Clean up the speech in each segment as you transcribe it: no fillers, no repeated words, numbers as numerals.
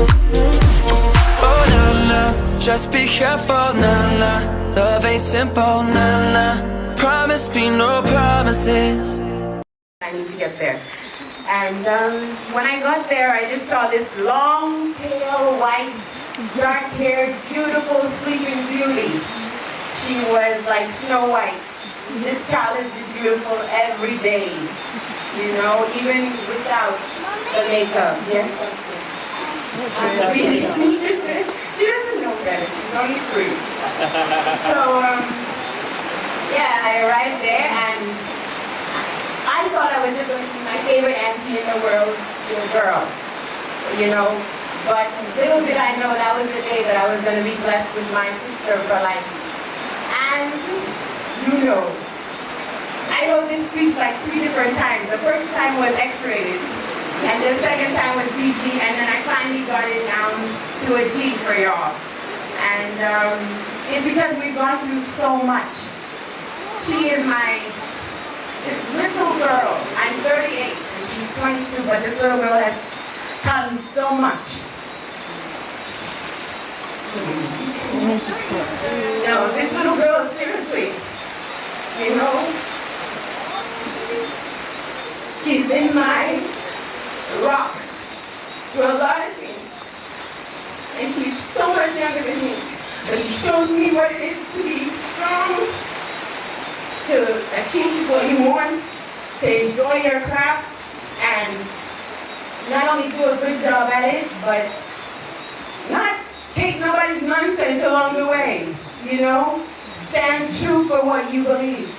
Oh nah nah, just be careful, nah nah. Love ain't simple, nah nah. Promise me no promises. I need to get there. And when I got there, I just saw this long, pale, white, dark-haired, beautiful Sleeping Beauty. She was like Snow White. This child is beautiful every day, you know, even without the makeup. Yes. She doesn't know better. She's only 3. So yeah, I arrived there and I thought I was just going to see my favorite auntie in the world, little girl, you know. But little did I know that was the day that I was going to be blessed with my sister for life. And you know, I wrote this speech like 3 different times. The first time was X-rated, and the second time was PG, and then I finally got it down to a G for y'all. And it's because we've gone through so much. She is my this little girl. I'm 38 and she's 22, but this little girl has taught me so much. No, this little girl, seriously, you know, she's been my rock to a lot of things. And she's so much younger than me. But she shows me what it is to be strong, to achieve what you want, to enjoy your craft, and not only do a good job at it, but not take nobody's nonsense along the way, you know? Stand true for what you believe.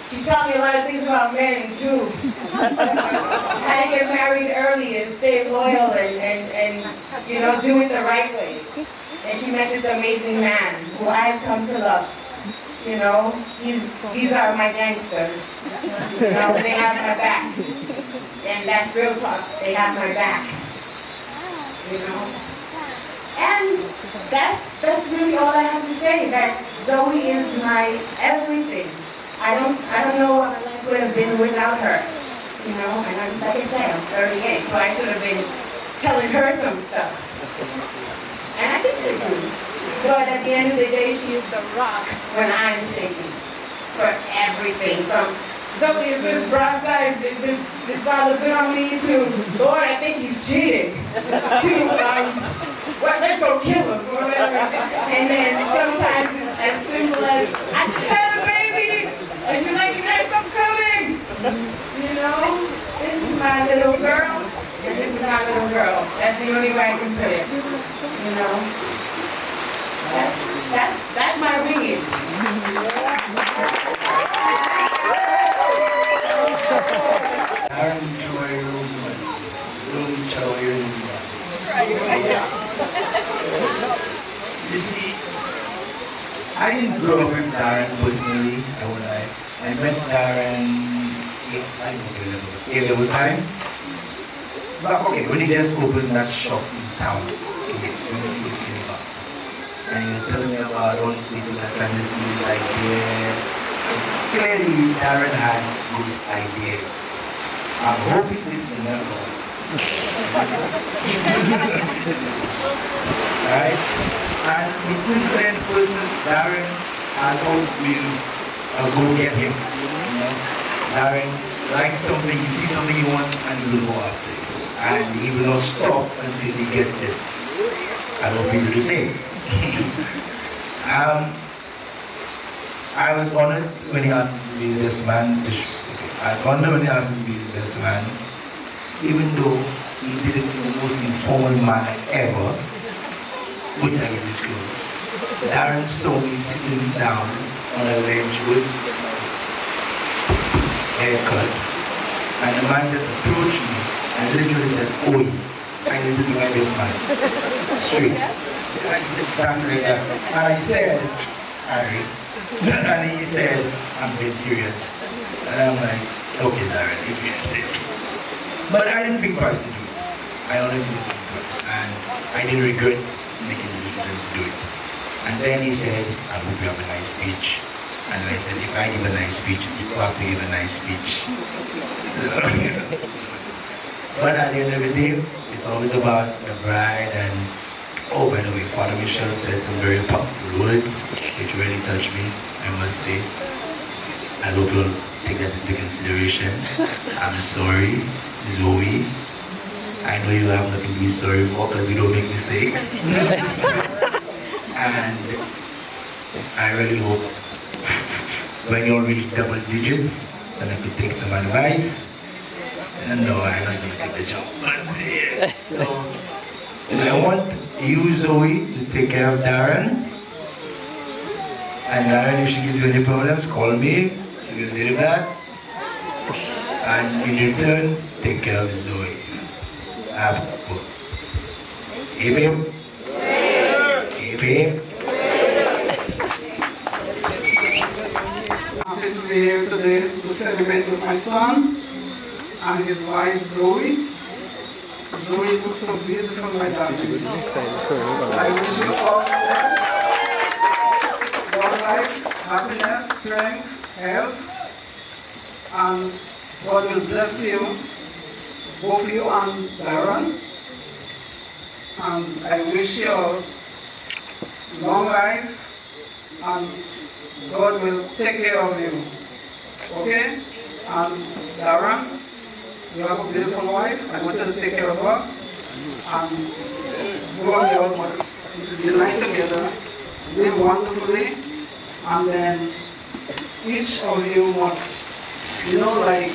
She taught me a lot of things about men, too. How to get married early and stay loyal and you know, do it the right way. And she met this amazing man who I've come to love. You know, these are my gangsters. You know, they have my back. And that's real talk. They have my back. You know? And that's really all I have to say. That Zoe is my everything. I don't know what my life would have been without her. You know, and I'm, like I said, I'm 38, so I should have been telling her some stuff. And I think they do. But at the end of the day, she is the rock when I'm shaking. For everything. From Zoe is this bra size, this father good on me, to Lord, I think he's cheating. To well, let's go kill him or whatever. And then sometimes it's as simple as I just had a baby, and she's like, yes, I'm coming. You know, this is my little girl, and this is my little girl. That's the only way I can put it. You know, that's my wingage. Daran Joy Roseman, Zoe Chow. You see, I didn't grow up with Daran personally, I would lie. I met Daran A-level time. But okay, when he just opened that shop in town, when he first came back. And he was telling me about all these people that can listen to his idea. Clearly, Daran had good ideas. I'm hoping this will never go. Right? And with single person, Daran, I hope we'll go get him. You know? Daran likes something, he sees something he wants, and he will go after it. And he will not stop until he gets it. I hope he will do the same. I was honored when he asked me to be the best man. I was honored when he asked me to be the best man, even though he did it in the most informal manner ever, which I can disclose. Daran saw me sitting down on a bench with haircut, and the man just approached me and literally said, "Oi, I need to be my best man." Straight. Exactly like that. And I said, "Alright." And he said, "I'm being serious." And I'm like, "Okay, Daran, if you insist." But I didn't think twice to do it. I honestly didn't think twice. And I didn't regret making the decision to do it. And then he said, "I hope you have a nice speech." And I said, "If I give a nice speech, you have to give a nice speech." But at the end of the day, it's always about the bride. And oh, by the way, Father Michelle said some very powerful words which really touched me, I must say. I hope you'll take that into consideration. I'm sorry, Zoe. I know you have nothing to be sorry for because we don't make mistakes. And I really hope when you all reach double digits, then I could take some advice. And no, I'm not going to take the job. So I want you, Zoe, to take care of Daran. And Daran, if she gives you any problems, call me. You can do that. And in return, take care of Zoe. Hey, babe. Hey, babe. I'm happy to be here today to celebrate with my son and his wife Zoe. Zoe looks so beautiful, my darling. I wish you all the best. Long life, happiness, strength, health, and God will bless you, both you and Daran. And I wish you all long life, and God will take care of you. Okay? And Daran, you have a beautiful wife. I want you to take care of her. And you and your must unite together, live wonderfully, and then each of you must, like,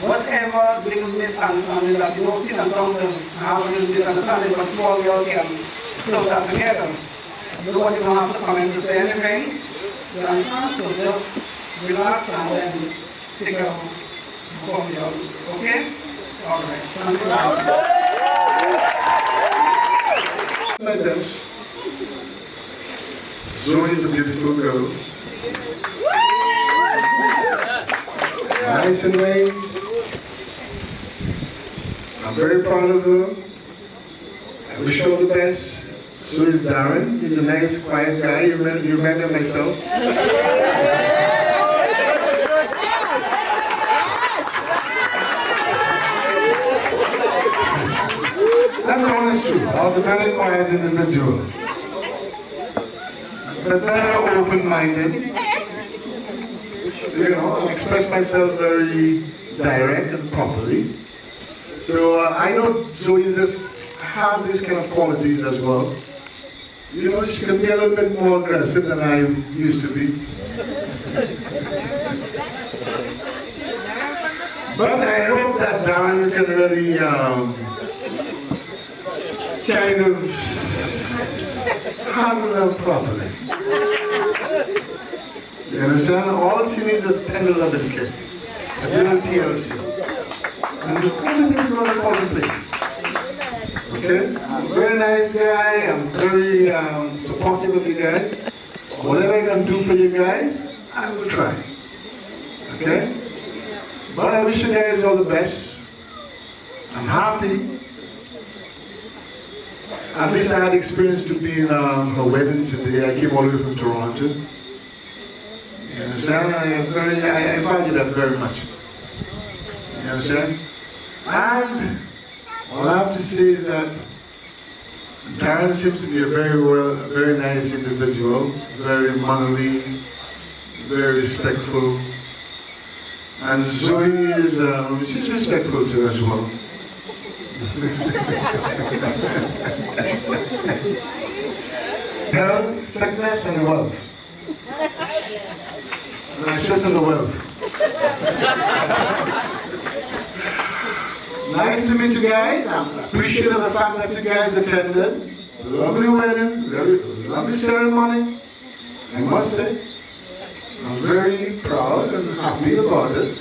whatever little misunderstanding that you know, and doctors have a little misunderstanding, but you all can solve that together. Nobody don't have to come in to say anything. You understand? So just relax and then take care of you. Okay? All right. Thank you. My best. Zoe is a beautiful girl. Nice in ways. I'm very proud of her. I wish her all the best. So is Daran. He's a nice, quiet guy. You remember myself? That's the honest truth. I was a very quiet individual. But very open-minded. I express myself very direct and properly. So I know Zoe does have these kind of qualities as well. She can be a little bit more aggressive than I used to be. But I hope that Daran can really kind of handle her properly. You understand? All she needs is a tender loving care. A little TLC. And everything's going to fall in place. Okay? I'm a very nice guy. I'm very supportive of you guys. Whatever I can do for you guys, I will try. Okay? But I wish you guys all the best. I'm happy. At least I had experience to be in her wedding today. I came all the way from Toronto. You understand? I value that very much. You understand? And all I have to say is that Daran seems to be a very nice individual, very manly, very respectful. And Zoe is, she's respectful to her as well. Health, sickness, and wealth. And I stress on the wealth. Nice to meet you guys. I appreciate the fact that you guys attended. It's a lovely wedding, very lovely ceremony. I must say, I'm very proud and happy about it.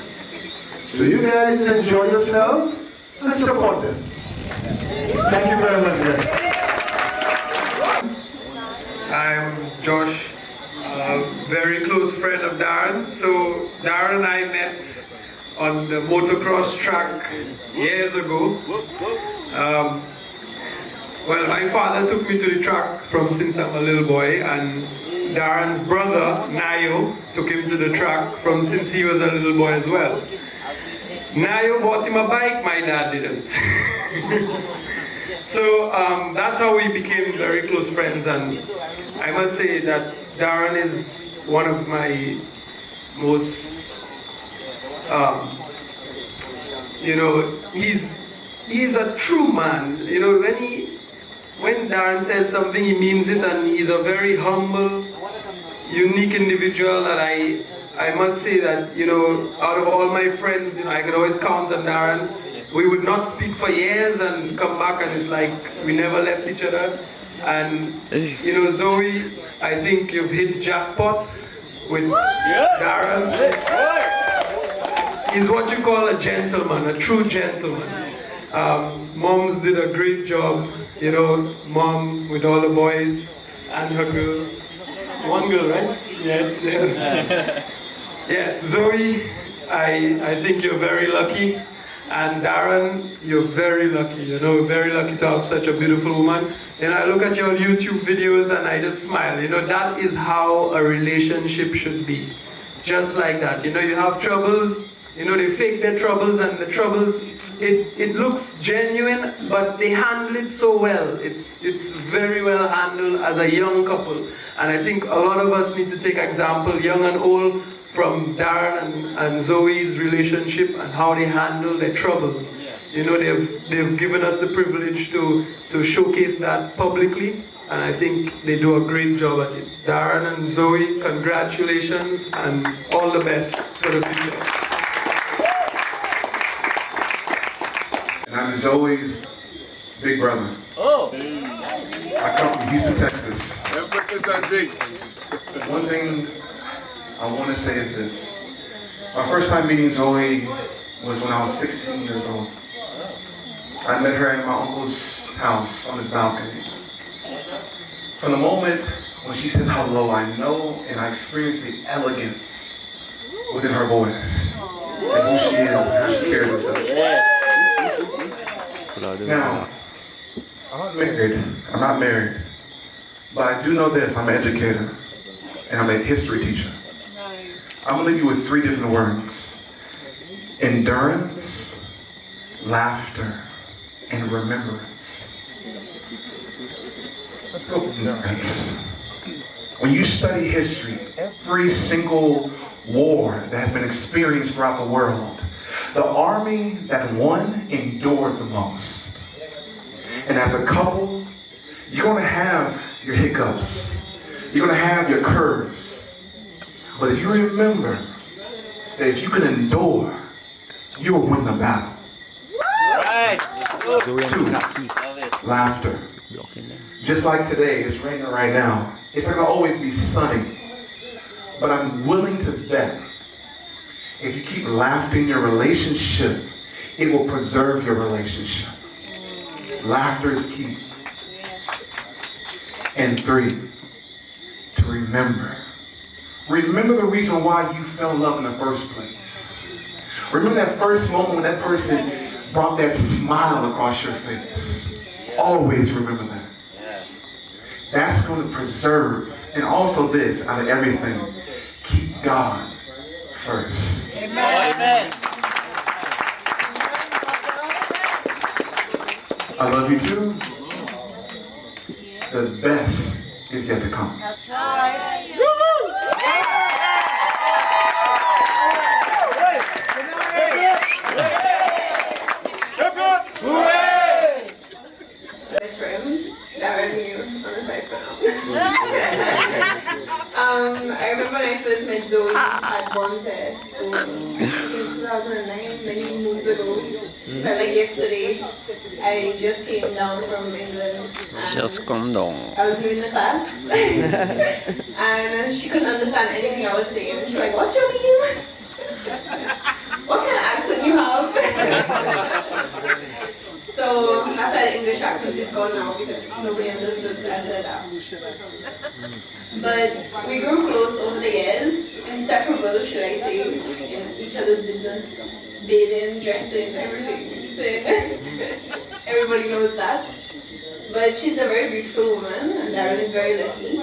So you guys enjoy yourself and support them. Thank you very much, guys. I'm Josh, a very close friend of Daran. So Daran and I met on the motocross track years ago. Well, my father took me to the track since I'm a little boy, and Daran's brother, Nayo, took him to the track since he was a little boy as well. Nayo bought him a bike, my dad didn't. So that's how we became very close friends, and I must say that Daran is one of my most, he's a true man. You know, when Daran says something, he means it, and he's a very humble, unique individual that I must say that, out of all my friends, I can always count on Daran. We would not speak for years and come back and it's like we never left each other. And, Zoe, I think you've hit jackpot with Daran. He's what you call a gentleman, a true gentleman. Moms did a great job, Mom with all the boys and her girl. One girl, right? Yes, yes. Yes, Zoe, I think you're very lucky. And Daran, you're very lucky, very lucky to have such a beautiful woman. And I look at your YouTube videos and I just smile. That is how a relationship should be. Just like that. You have troubles, they fake their troubles, and the troubles, it looks genuine, but they handle it so well. It's very well handled as a young couple. And I think a lot of us need to take example, young and old, from Daran and Zoe's relationship and how they handle their troubles. They've given us the privilege to showcase that publicly, and I think they do a great job at it. Daran and Zoe, congratulations and all the best for the future. And I'm Zoe's big brother. Oh! I come from Houston, Texas. Emphasis on big. One thing I want to say is this. My first time meeting Zoe was when I was 16 years old. I met her at my uncle's house on his balcony. From the moment when she said hello, I know and I experienced the elegance within her voice and who she is and how she carries herself. Now, I'm not married, but I do know this, I'm an educator and I'm a history teacher. I'm going to leave you with 3 different words. Endurance, laughter, and remembrance. Let's go with endurance. When you study history, every single war that has been experienced throughout the world, the army that won endured the most. And as a couple, you're going to have your hiccups. You're going to have your curves. But if you remember that if you can endure, you will win the battle. Right. 2, laughter. Just like today, it's raining right now. It's not going to always be sunny. But I'm willing to bet if you keep laughing your relationship, it will preserve your relationship. Laughter is key. And 3, to remember. Remember the reason why you fell in love in the first place. Remember that first moment when that person brought that smile across your face. Always remember that. That's going to preserve. And also this, out of everything, keep God first. Amen. I love you too. The best is yet to come. That's right. Best friend, Daran knew on the side for now. I remember when I first met Zoe at Bonds Hair School in 2009, many moons ago. Felt like yesterday. I just came down from England. Just come down. I was doing the class. And she couldn't understand anything I was saying. She was like, "What's your name? What kind of accent you have?" So that's why the English accent is gone now, because nobody understood, so I said that. But we grew close over the years, inseparable, should I say, in each other's business, bathing, dressing, everything, eating. Everybody knows that. But she's a very beautiful woman, and Daran is very lucky.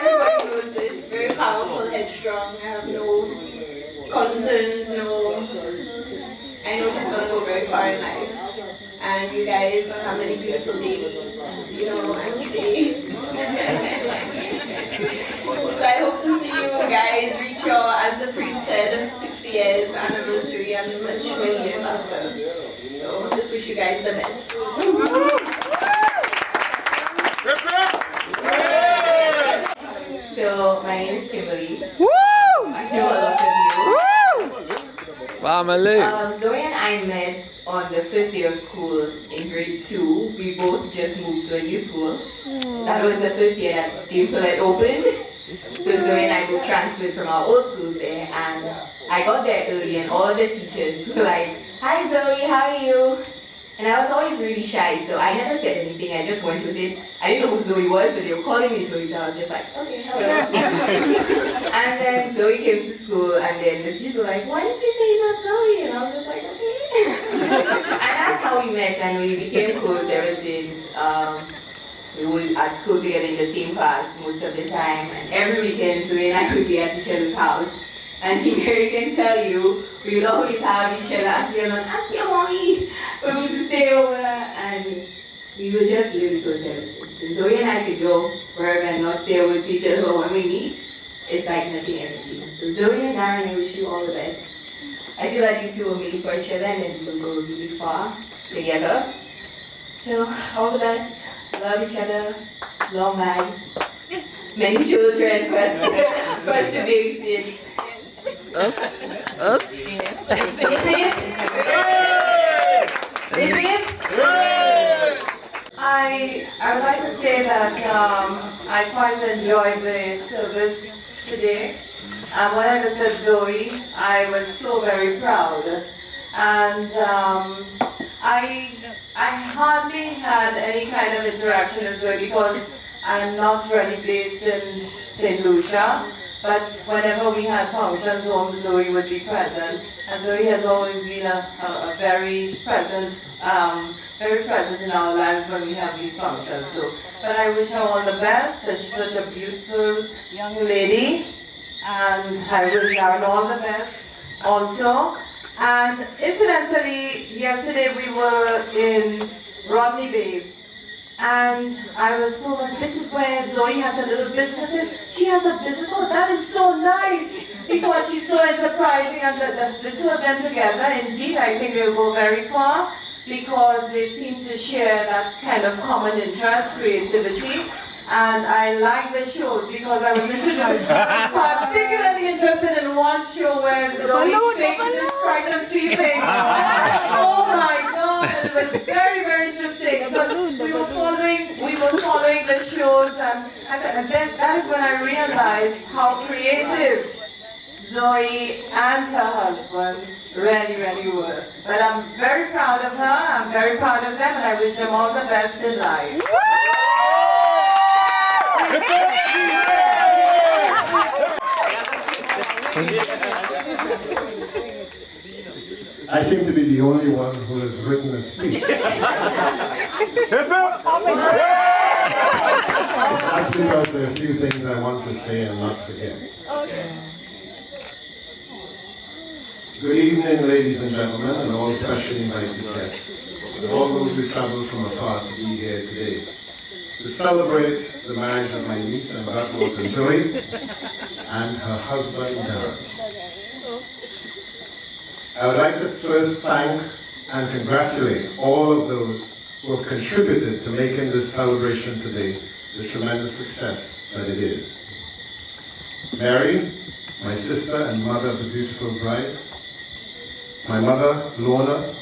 Everybody knows this, very powerful, headstrong, I have no you guys for having a beautiful day, you know, and today. So I hope to see you guys reach your, as the priest said, 60 years anniversary and much many years after. So just wish you guys the best. So my name is Kimberly. I know a lot of you. Family. Zoe and I met on the first day of school in grade 2. We both just moved to a new school. That was the first year that Dimple had opened. So Zoe and I both transferred from our old schools there, and I got there early and all the teachers were like, "Hi Zoe, how are you?" And I was always really shy, so I never said anything, I just went with it. I didn't know who Zoe was, but they were calling me Zoe, so I was just like, okay, hello. And then Zoe came to school, and then the teachers were like, why did you say you're not Zoe? And I was just like, okay. And that's how we met, and we became close ever since. We were at school together in the same class most of the time, and every weekend Zoe and I would be at each other's house. And Team Mary can tell you, we would always have each other ask your mommy for me to stay over, and we were just really close ever since. And Zoe and I could go wherever and not say a word to each other, but when we meet, it's like nothing ever changed. So Zoe and Daran, I wish you all the best. I feel like you two will meet for each other and then we will go really far together. So all the best, love each other, long life, many children for us to babysit. Us? I would like to say that I quite enjoyed the service today. And when I looked at Zoe, I was so very proud. And I hardly had any kind of interaction as well because I'm not really based in St. Lucia. But whenever we had functions, Zoe would be present. And Zoe has always been a very present in our lives when we have these functions. So, but I wish her all the best. She's such a beautiful young lady. And I wish Daran all the best also. And incidentally, yesterday we were in Rodney Bay. And I was told that this is where Zoe has a little business. She has a business. Oh, that is so nice because she's so enterprising, and the two of them together, indeed, I think they'll go very far because they seem to share that kind of common interest, creativity. And I like the shows because I was particularly interested in one show where Zoe faked this pregnancy thing. Oh my God! And it was very, very interesting because we were following the shows, and then that is when I realized how creative Zoe and her husband really, really were. But I'm very proud of her. I'm very proud of them, and I wish them all the best in life. I seem to be the only one who has written a speech. That's because there are a few things I want to say and not forget. Good evening, ladies and gentlemen, and all specially invited guests, and all those who traveled from afar to be here today to celebrate the marriage of my niece and granddaughter Zoe and her husband Daran. I would like to first thank and congratulate all of those who have contributed to making this celebration today the tremendous success that it is. Mary, my sister and mother of the beautiful bride, my mother, Lorna,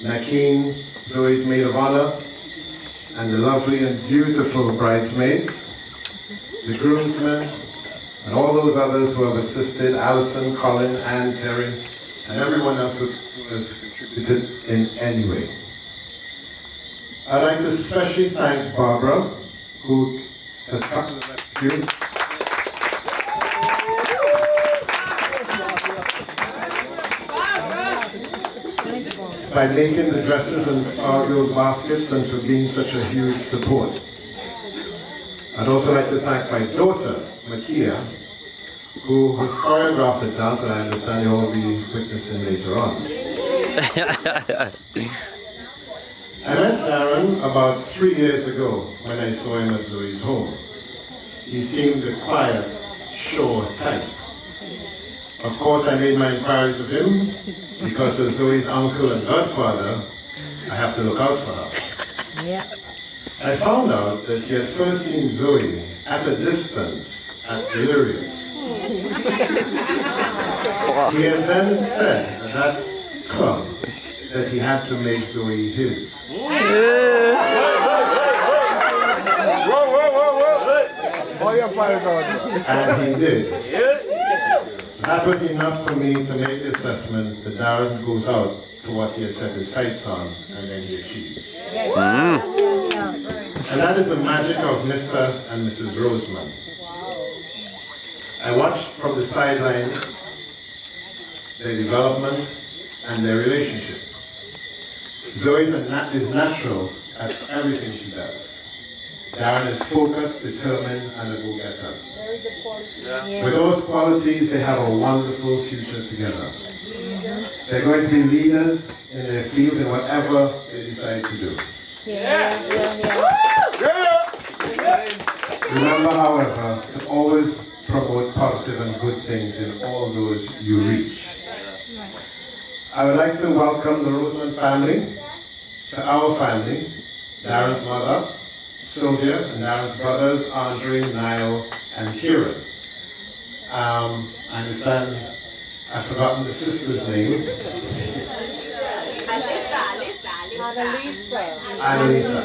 Nakeen, Zoe's maid of honor, and the lovely and beautiful bridesmaids, the groomsmen, and all those others who have assisted, Alison, Colin, Anne, Terry, and everyone else who has contributed in any way. I'd like to especially thank Barbara, who has come to the rescue. By making the dresses and flower baskets and for being such a huge support. I'd also like to thank my daughter, Makia, who has choreographed the dance that I understand you'll all be witnessing later on. I met Daran about 3 years ago when I saw him at Zoe's home. He seemed a quiet, sure type. Of course, I made my inquiries of him because as Zoe's uncle and godfather, I have to look out for her. Yeah. I found out that he had first seen Zoe at a distance at Delirious. He had then said at that club that he had to make Zoe his. Whoa, whoa, whoa, whoa! All your fires on. And he did. That was enough for me to make the assessment that Daran goes out to what he has set his sights on and then he achieves. And that is the magic of Mr. and Mrs. Roseman. I watched from the sidelines their development and their relationship. Zoe is natural at everything she does. Daran is focused, determined, and a go-getter. With those qualities, they have a wonderful future together. They're going to be leaders in their fields in whatever they decide to do. Remember, however, to always promote positive and good things in all those you reach. I would like to welcome the Roseman family to our family, Daran's mother, Sylvia, and Daran's brothers, Andre, Niall, and Kieran. I understand I've forgotten the sister's name. Annalisa. Alisa!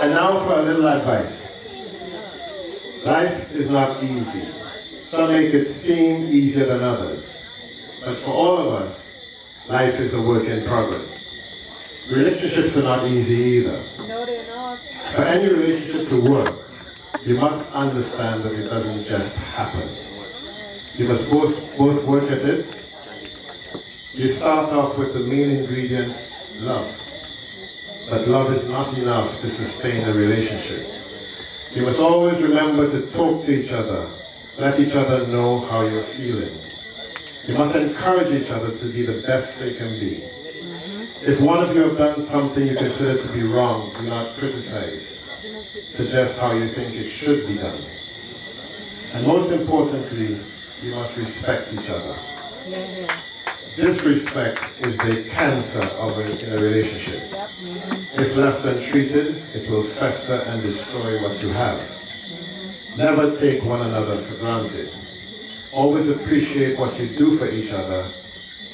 And now for a little advice. Life is not easy. Some make it seem easier than others. But for all of us, life is a work in progress. Relationships are not easy either. No, they're not. For any relationship to work, you must understand that it doesn't just happen. You must both work at it. You start off with the main ingredient, love. But love is not enough to sustain a relationship. You must always remember to talk to each other. Let each other know how you're feeling. You must encourage each other to be the best they can be. If one of you have done something you consider to be wrong, do not criticize. Suggest how you think it should be done. And most importantly, you must respect each other. Disrespect is the cancer in a relationship. If left untreated, it will fester and destroy what you have. Never take one another for granted. Always appreciate what you do for each other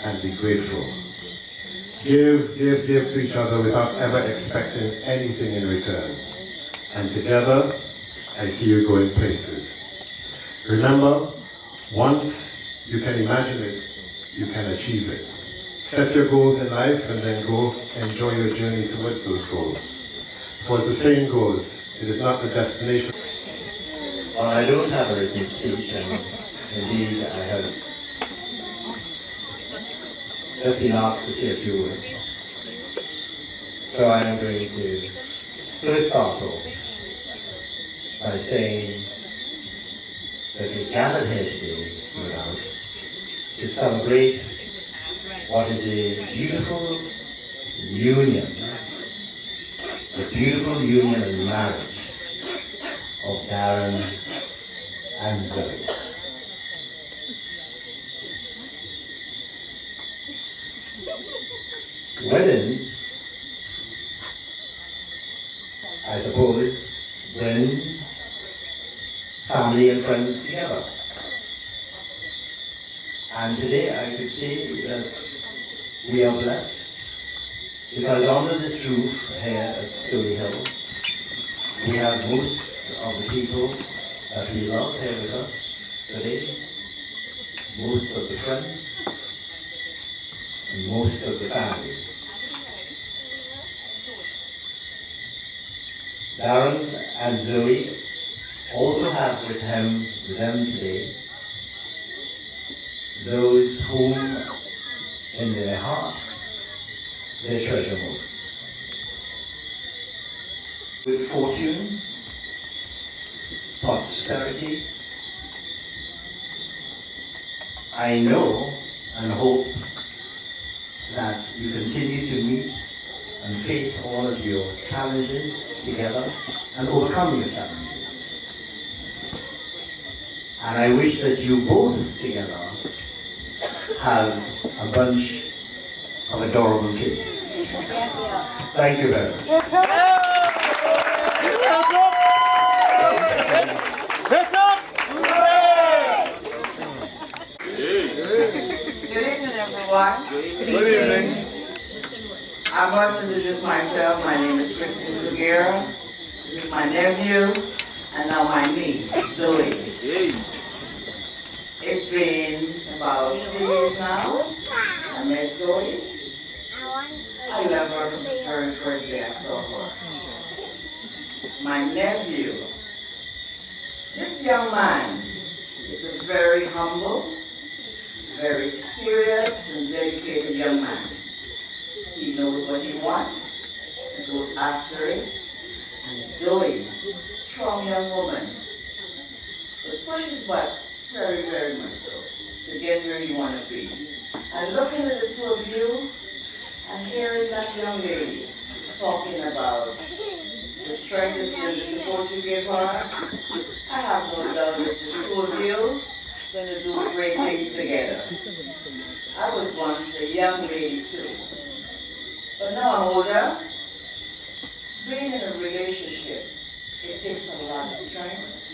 and be grateful. Give to each other without ever expecting anything in return. And together, I see you going places. Remember, once you can imagine it, you can achieve it. Set your goals in life and then go enjoy your journey towards those goals. For as the saying goes, it is not the destination. Well, I don't have a written speech, and indeed I have just been asked to say a few words. So I am going to first start off by saying that we gathered here today, no doubt, to celebrate what is a beautiful union, the beautiful union and marriage of Daran and Zoe. Weddings, I suppose, bring family and friends together. And today I could say that we are blessed because under this roof here at Stony Hill, we have most of the people that we love here with us today, most of the friends, and most of the family. Daran and Zoe also have with them today those whom in their heart they treasure most. With fortune, prosperity, I know and hope that you continue to meet and face all of your challenges together and overcome your challenges. And I wish that you both together have a bunch of adorable kids. Thank you very much. Good evening, everyone. Good evening. I must introduce myself. My name is Christine Figueroa. This is my nephew, and now my niece, Zoe. It's been about 3 years now. I met Zoe. I love her the very first day I saw her. My nephew, this young man is a very humble, very serious and dedicated young man. He knows what he wants and goes after it. And Zoe, strong young woman, but pushes butt very, very much so to get where you want to be. And looking at the two of you and hearing that young lady is talking about the strength that she has, the support you give her, I have no doubt that the two of you are going to do great things together. I was once a young lady too, but now I'm older. Being in a relationship, it takes a lot of strength,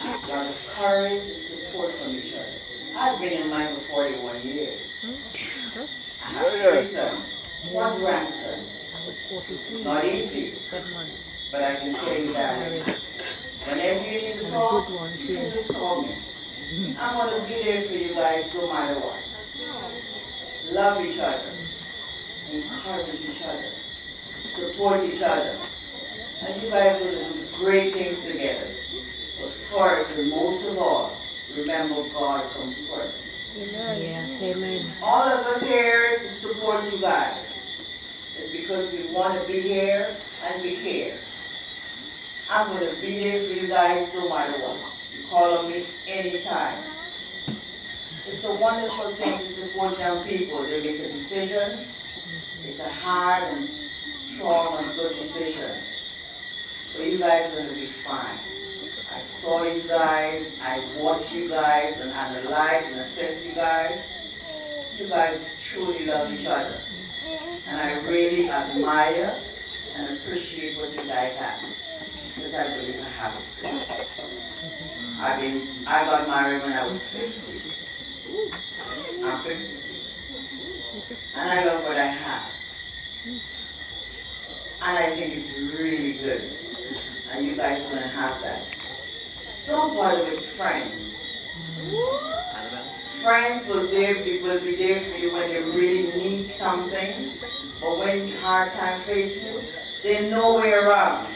a lot of courage and support from each other. I've been in mine for 41 years. I have 3 sons, 1 grandson. It's not easy, but I can tell you that whenever you need to talk, you can just call me. I'm going to be there for you guys no matter what. Love each other, encourage each other, support each other. And you guys are going to do great things together. But first and most of all, remember God comes first. Amen. Amen. All of us here is to support you guys. It's because we want to be here and we care. I'm going to be there for you guys no matter what. You call on me anytime. It's a wonderful thing to support young people. They make a decision. It's a hard and strong and good decision. But you guys are going to be fine. I saw you guys, I watched you guys and analyze and assess you guys. You guys truly love each other. And I really admire and appreciate what you guys have. Because I believe I have it too. I got married when I was 50. I'm 56. And I love what I have. And I think it's really good. And you guys are going to have that. Don't bother with friends. Friends will be there for you when you really need something. But when hard time faces you, they're nowhere around.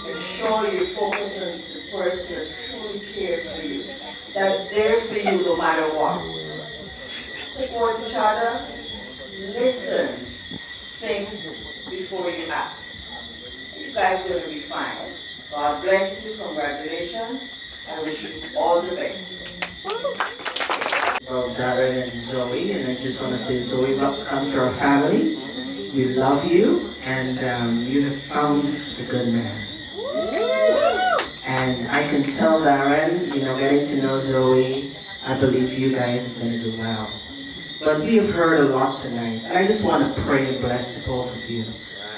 Make sure you focus on the person that truly cares for you. That's there for you no matter what. Support each other. Listen. Think before you act. You guys are going to be fine. God bless you. Congratulations. I wish you all the best. Well, Daran and Zoe, and I just want to say, Zoe, welcome to our family. We love you, and you have found a good man. And I can tell Daran, getting to know Zoe, I believe you guys are going to do well. But we have heard a lot tonight, and I just want to pray and bless the both of you,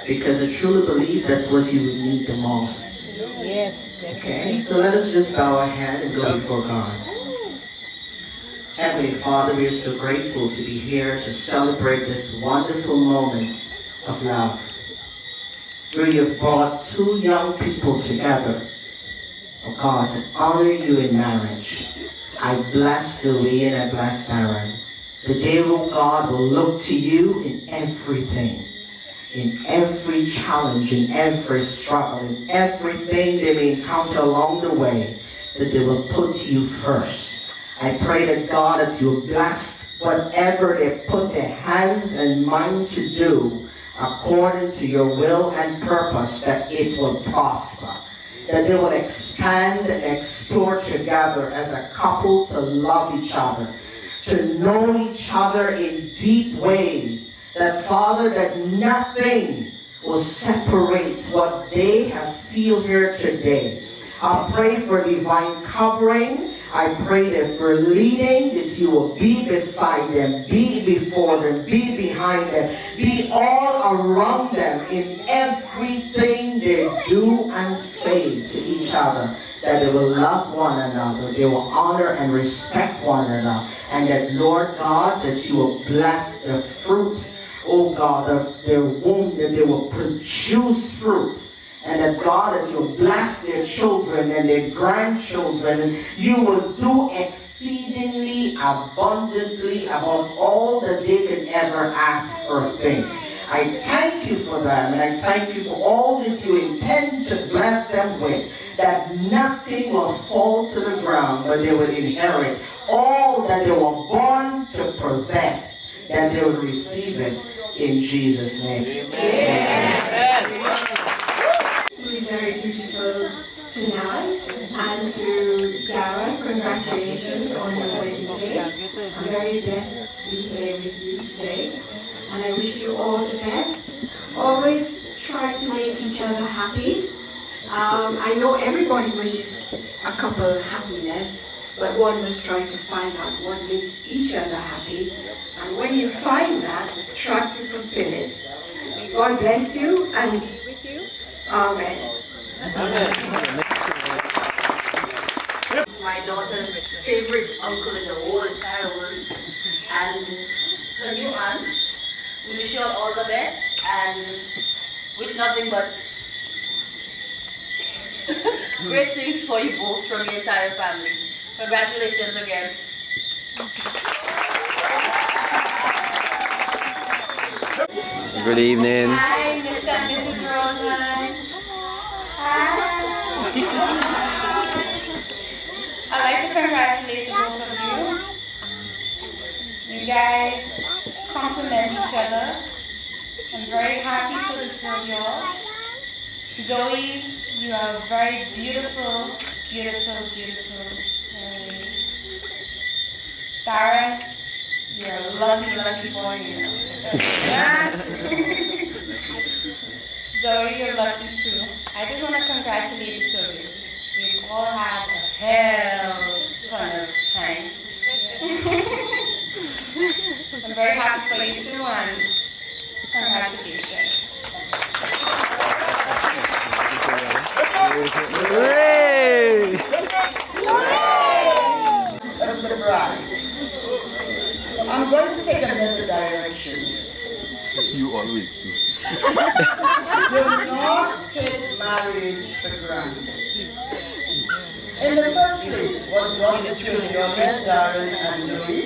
because I truly believe that's what you would need the most. Yes. Okay, so let us just bow our head and go before God. Heavenly Father, we are so grateful to be here to celebrate this wonderful moment of love, where you have brought 2 young people together, oh God, to honor you in marriage. I bless Zoe and I bless Daran. Today, oh God, will look to you in everything, in every challenge, in every struggle, in everything they may encounter along the way, that they will put you first. I pray that God, as you bless whatever they put their hands and mind to do, according to your will and purpose, that it will prosper. That they will expand and explore together as a couple to love each other, to know each other in deep ways. That, Father, that nothing will separate what they have sealed here today. I pray for divine covering. I pray that for leading, that you will be beside them, be before them, be behind them, be all around them in everything they do and say to each other. That they will love one another, they will honor and respect one another, and that, Lord God, that you will bless the fruit, oh God, of their womb, that they will produce fruit. And that, God, as you bless their children and their grandchildren, you will do exceedingly abundantly above all that they can ever ask or think. I thank you for them, and I thank you for all that you intend to bless them with, that nothing will fall to the ground, but they will inherit all that they were born to possess, that they will receive it in Jesus' name. Amen. It was very beautiful tonight, and to Daran, congratulations on your wedding day. I'm very blessed to be here with you today, and I wish you all the best. Always try to make each other happy. I know everybody wishes a couple happiness, but one must try to find out what makes each other happy, and when you find that, try to fulfill it. God bless you, and Amen. My daughter's favorite uncle in the whole entire world, and her new aunt. We wish you all the best and wish nothing but great things for you both from your entire family. Congratulations again. Good evening. Hi, Mr. and Mrs. Roseman. Hi. I'd like to congratulate the both of you. You guys complement each other. I'm very happy for the two of y'all. Zoe, you are a very beautiful, beautiful, beautiful lady. Daran, you're a lucky, lucky boy, you know. Zoe, you're lucky too. I just want to congratulate the two of you. We've all had a hell ton of times. I'm very happy for you too, and congratulations. Hooray! Of the bride. I'm going to take another direction. You always do. Do not take marriage for granted. In the first place, what brought between your head, Daran and Zoe,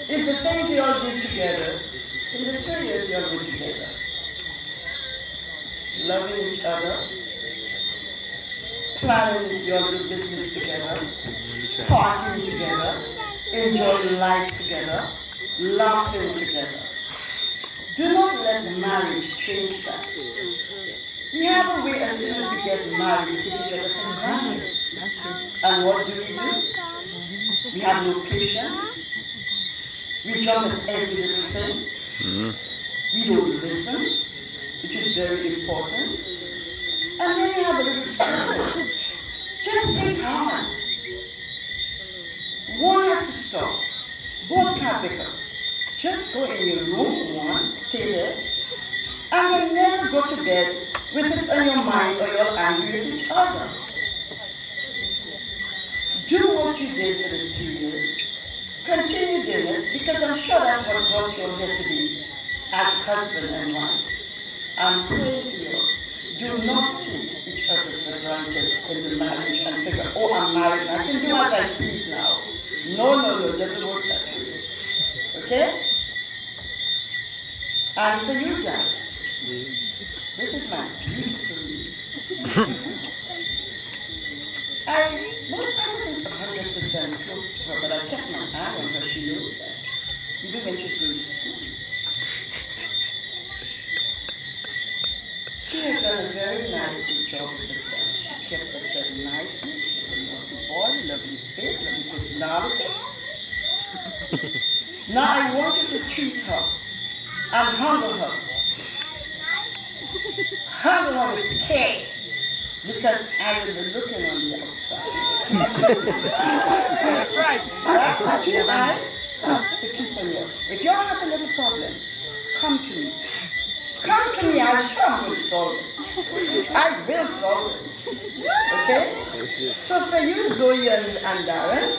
is the things you all did together in the 3 years you all were together. Loving each other, planning your little business together, partying together, enjoying life together, laughing together. Do not let marriage change that. We have a way as soon as we get married, we take each other for granted. And what do? We have no patience. We jump at every little thing. We don't listen, which is very important. And when you have a little struggle, just think hard. One has to stop. Both can't pick up. Just go in your room, one, stay there, and then never go to bed with it on your mind or you're angry with each other. Do what you did for the 3 years. Continue doing it, because I'm sure that's what brought you here today as husband and wife. I'm praying for you. Do not take each other for granted in the marriage and figure, oh, I'm married, I can do as I please now. No, it doesn't work that way. Okay? And for you, Dad, this is my beautiful niece. I wasn't 100% close to her, but I kept my eye on her. She knows that. Even when she's going to school. She has done a very nice job with herself. She kept herself nicely. She was a lovely boy, lovely face, lovely personality. Now I want you to treat her and handle her. Handle her with care, because I will be looking on the outside. That's right. That's my 2 eyes to keep on you. If you have a little problem, come to me. Come to me, I'll show you solve it. I will solve it. Okay? So for you, Zoe and Daran,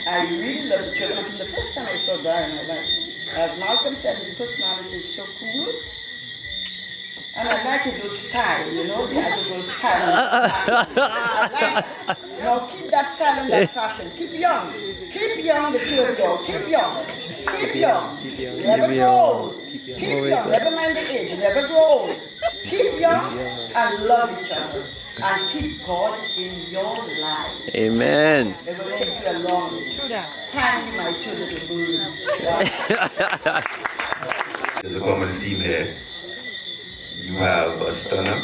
I really love the children. Until the first time I saw Daran, I liked him. As Malcolm said, his personality is so cool. And I like his little style, you know? He has his little style. I like that. Now keep that style and that fashion. Keep young. Keep young, the two of you. Keep young. Keep young. Never grow old. Keep young. Never mind the age. Never grow old. Keep young and love each other. And keep God in your life. Amen. It will take you a long way. Thank you, my 2 little birds. There's a common theme here. You have a stunner,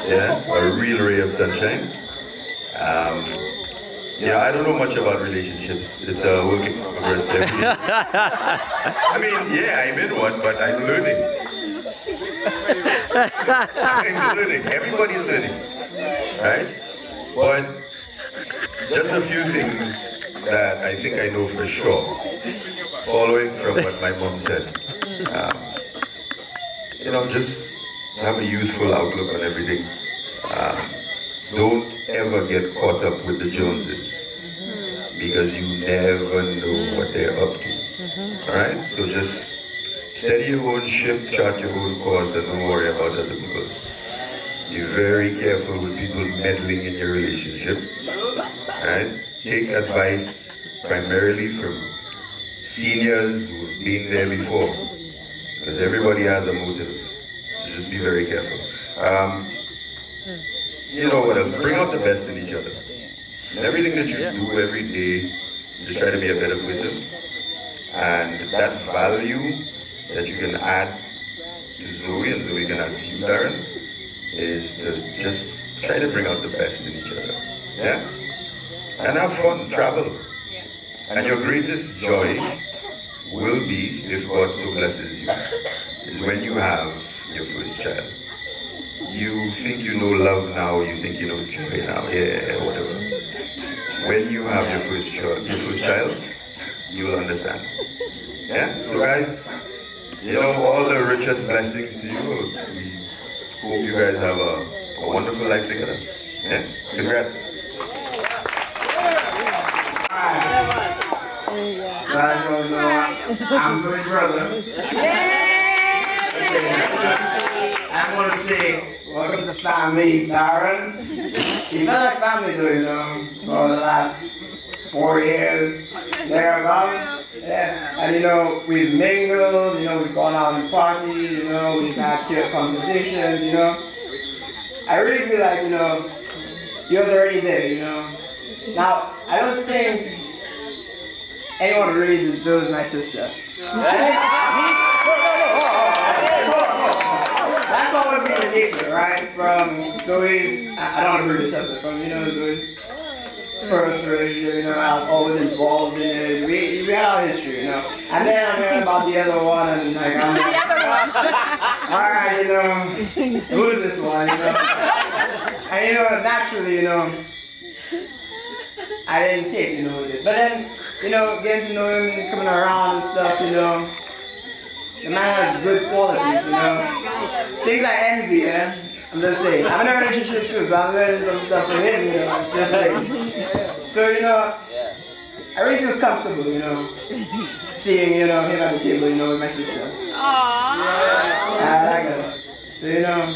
yeah, a real ray of sunshine. Yeah, I don't know much about relationships. It's a work in progress every day. I mean, yeah, I'm in one, but I'm learning. I'm learning. Everybody's learning, right? But just a few things that I think I know for sure, following from what my mom said. You know, just have a youthful outlook on everything. Don't ever get caught up with the Joneses, because you never know what they're up to. Alright? So just steady your own ship, chart your own course, and don't worry about other people. Be very careful with people meddling in your relationship. Alright? Take advice primarily from seniors who've been there before. Because everybody has a motive, so just be very careful. You know what else? Bring out the best in each other. In everything that you do every day, just try to be a better person. And that value that you can add to Zoe and Zoe can add to you, Daran, is to just try to bring out the best in each other. Yeah? And have fun, travel. And your greatest joy will be, if God so blesses you, is when you have your first child. You think you know love now, you think you know joy now, yeah, whatever. When you have your first child, you will understand. Yeah? So guys, you know, all the richest blessings to you. We hope you guys have a wonderful life together. Yeah? Congrats. So I don't know, I'm Zoe's brother. I want to say, welcome to the family, Daran. You felt like family though, you know, for the last 4 years, thereabouts. Yeah. And you know, we've mingled, you know, we've gone out and partied, you know, we've had serious conversations, you know. I really feel like, you know, he was already there, you know. Now, I don't think anyone really deserves my sister. That's always been the nature, right? From Zoe's, I don't want to bring this up, but from, you know, Zoe's first relationship, you know, I was always involved in it. We had our history, you know. And then I heard about the other one, and like, I'm like, alright, you know, who is this one, you know? And, you know, naturally, you know, I didn't take, you know, it. But then, you know, getting to know him, coming around and stuff, you know, the man has good qualities, you know. Things I envy, yeah. I'm just saying. I'm in a relationship too, so I'm learning some stuff from him, you know. Just saying. So, you know, I really feel comfortable, you know, seeing, you know, him at the table, you know, with my sister. Aww. I like her. So, you know,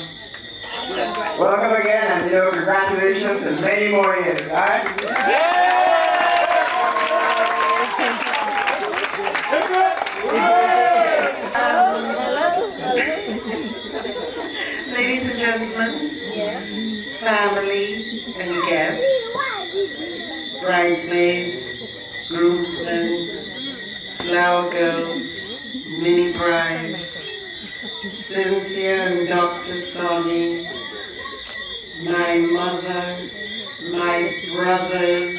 welcome again, and, you know, congratulations and many more years, alright? Ladies and gentlemen, family and guests, bridesmaids, groomsmen, flower girls, mini brides, Cynthia and Dr. SONY, my mother, my brothers,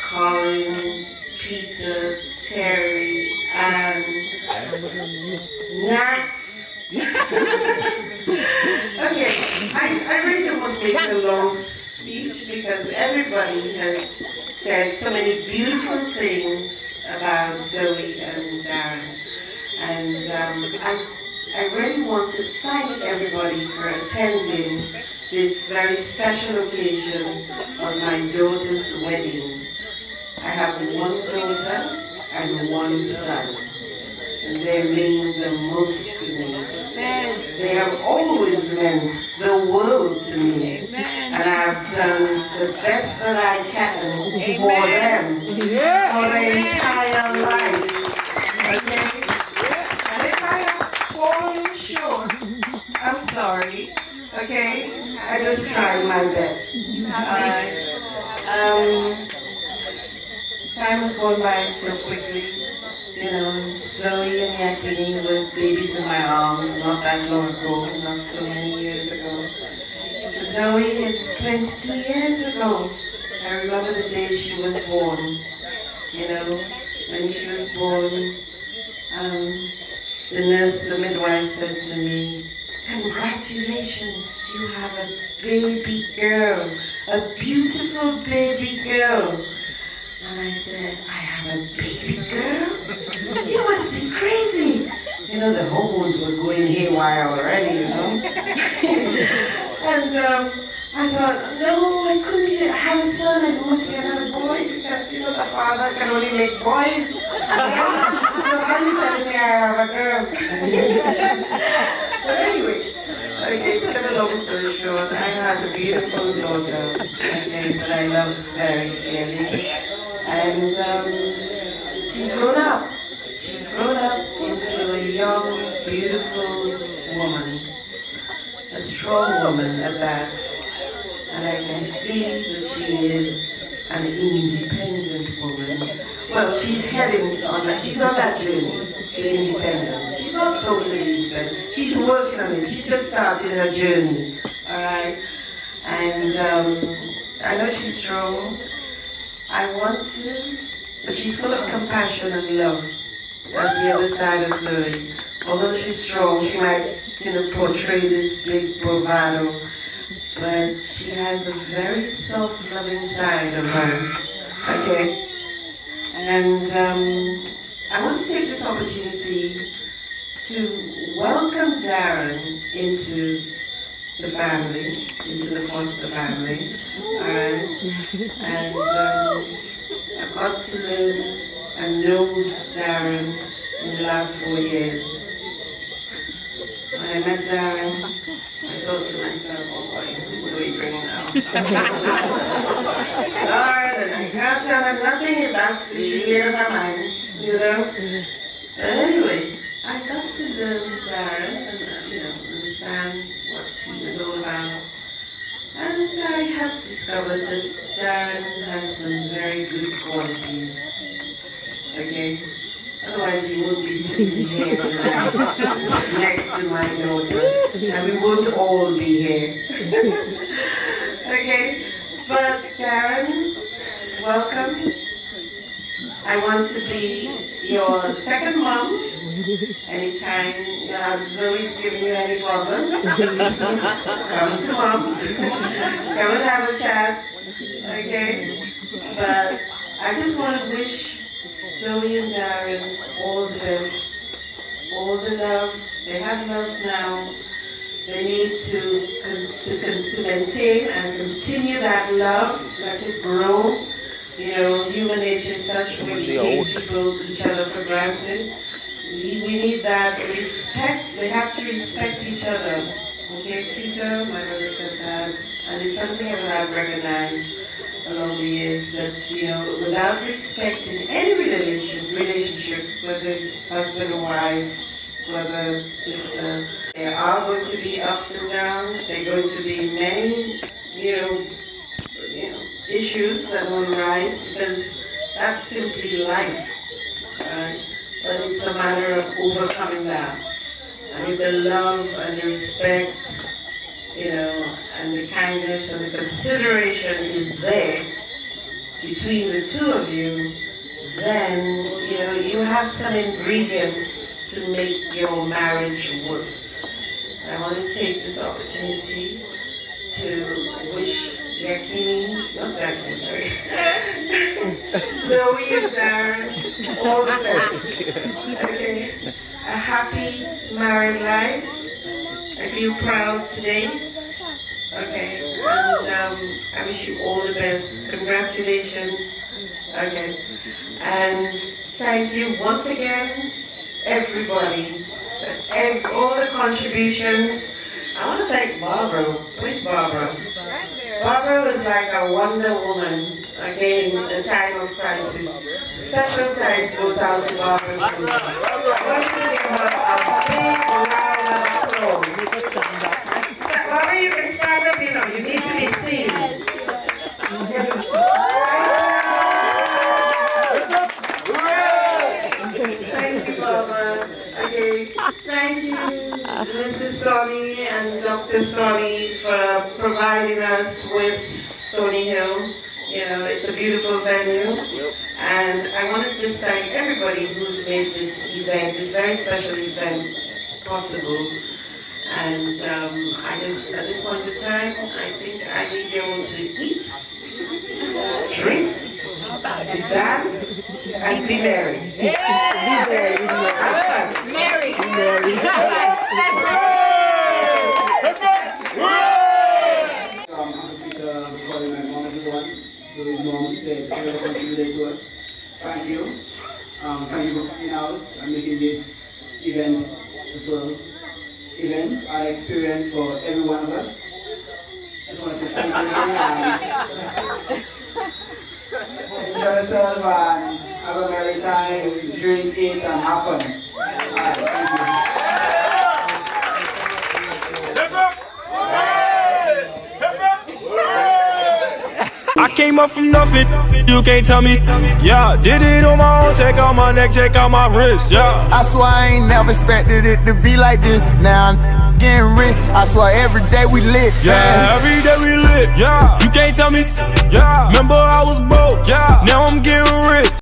Colin, Peter, Terry, Next. Okay, I really don't want to make a long speech because everybody has said so many beautiful things about Zoe and Daran. And I really want to thank everybody for attending this very special occasion on my daughter's wedding. I have one daughter and one son, and they mean the most to me. They have always meant the world to me, and I've done the best that I can for them, for their entire life. Okay? And if I have fallen short, I'm sorry. Okay? I just tried my best. Alright? Time has gone by so quickly. You know, Zoe and Yakini were babies in my arms not that long ago, not so many years ago. Zoe, it's 22 years ago. I remember the day she was born. You know, when she was born, the nurse, the midwife said to me, "Congratulations, you have a baby girl, a beautiful baby girl." And I said, "I have a baby girl? You must be crazy." You know, the hormones were going haywire already, you know. And I thought, no, I couldn't be, I had a son, I must be another boy, because, you know, the father can only make boys. So how are you telling me I have a girl? But anyway, okay, to cut a long story short, I had a beautiful daughter, okay, that I love very dearly. And she's grown up. She's grown up into a young, beautiful woman. A strong woman at that. And I can see that she is an independent woman. Well, she's heading on that, she's on that journey to independence. She's not totally independent. She's working on it. She's just started her journey. Alright? And I know she's strong. I want to, but she's full of compassion and love. That's the other side of Zoe. Although she's strong, she might, you know, portray this big bravado, but she has a very soft, loving side of her. Okay? And I want to take this opportunity to welcome Daran into the family, into the foster family. Alright? And I've got to learn and know Daran in the last 4 years. When I met Daran, I thought to myself, oh boy, who do we bring now? Alright, and I can't tell her nothing if she's made up her mind, you know? But anyway, I got to learn Daran and, you know, understand what he was all about. And I have discovered that Daran has some very good qualities. Okay? Otherwise you won't be sitting here tonight next to my daughter. And we won't all be here. Okay? But Daran, welcome. I want to be your second mom. Anytime you have Zoe giving you any problems, come to mom. Come and have a chat. Okay? But I just want to wish Zoe and Daran all the best, all the love. They have love now. They need to maintain and continue that love, let it grow. You know, human nature is such where we take people, each other for granted. We need that respect. They have to respect each other. Okay, Peter, my brother said that, and it's something that I've recognized along the years that, you know, without respect in any relationship, whether it's husband or wife, brother, sister, there are going to be ups and downs. There are going to be many, you know, issues that will arise because that's simply life. Right? But it's a matter of overcoming that. And if the love and the respect, you know, and the kindness and the consideration is there between the two of you, then, you know, you have some ingredients to make your marriage work. I want to take this opportunity to wish Yakini, not Yakini, sorry, Zoe and Daran all the best. Okay, a happy married life. I feel proud today. Okay, and I wish you all the best. Congratulations. Okay, and thank you once again, everybody, for all the contributions. I want to thank Barbara. Where's Barbara? Barbara was like a Wonder Woman, again, in a time of crisis. Special thanks goes out to Barbara. I want to give her a big round of applause. Barbara, you can stand up, you know, you need to be seen. Thank you, Barbara. Okay, thank you, Mrs. SONY and Dr. SONY, for providing us with Stony Hill. You know, it's a beautiful venue. And I want to just thank everybody who's made this event, this very special event, possible. And I just, at this point in time, I think I need you all to eat, drink, dance, and be merry. Yeah. Merry. Merry. Calling my mom, everyone. So his mom said, "Everyone contributed to us. Thank you. Thank you for coming out and making this event a full event, an experience for every one of us. I just want to say thank you. Enjoy yourself and have a merry time, drink, eat, and have fun. Alright, thank you. I came up from nothing, you can't tell me. Yeah, did it on my own, check out my neck, check out my wrist, yeah. I swear I ain't never expected it to be like this. Now I'm getting rich, I swear every day we lit. Yeah, every day we lit, yeah. You can't tell me, yeah. Remember I was broke, yeah. Now I'm getting rich.